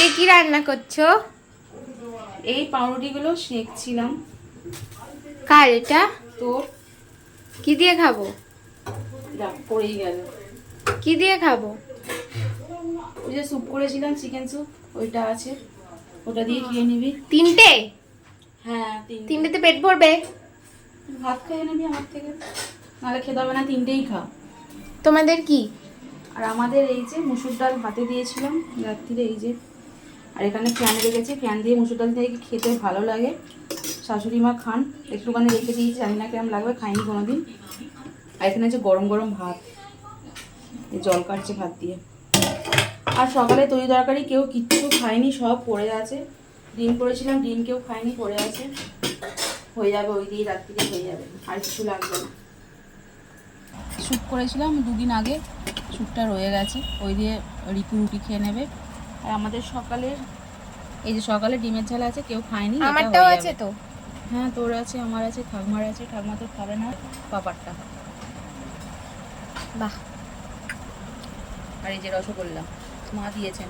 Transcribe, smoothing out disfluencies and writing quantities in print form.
আজকে কি রান্না করছো? এই পাউরুটিগুলো সেঁকছিলাম। কার এটা? তোর? কি দিয়ে খাবো? যা পড়েই গেল। কি দিয়ে খাবো? ওই যে স্যুপ করেছিলাম, চিকেন স্যুপ, ওইটা আছে, ওটা দিয়ে খেয়ে নিবি। তিনটে? হ্যাঁ, তিনটে। তিনটেতে পেট ভরবে? ভাত খেয়ে নিবি আমার থেকে, নাহলে খেতে হবে না, তিনটেই খা। তোমাদের কি? আর আমাদের এই যে মুসুর ডাল ভাতে দিয়েছিলাম রাত্রিরে, এই যে। আর এখানে ফ্যান রেখেছি, ফ্যান দিয়ে মুসুর ডাল থেকে খেতে ভালো লাগে। শাশুড়ি মা খান, একটুখানি রেখে দিয়েছি, জানি না কেমন লাগবে, খাইনি কোনোদিন। আর এখানে হচ্ছে গরম গরম ভাত, এই জল কাটছে ভাত দিয়ে। আর সকালে তরি তরকারি কেউ কিচ্ছু খায়নি, সব পড়ে আছে। ডিম করেছিলাম, ডিম কেউ খায়নি, পড়ে আছে। হয়ে যাবে ওই দিয়ে, রাত্রিরে হয়ে যাবে, আর কিছু লাগবে না। স্যুপ করেছিলাম দুদিন আগে, স্যুপটা রয়ে গেছে, ওই দিয়ে রিকু রুটি খেয়ে নেবে। আর আমাদের সকালের এই যে সকালে ডিমের ঝাল আছে, কেউ খায়নি, এটা আমারটাও হয়ে আছে যাবে। তো। হ্যাঁ, তোর আছে, আমার আছে, ঠাকুমার আছে, ঠাকুমা তো খাবে না পাপারটা। বাহ। আর এই যে রসগোল্লা মা দিয়েছেন,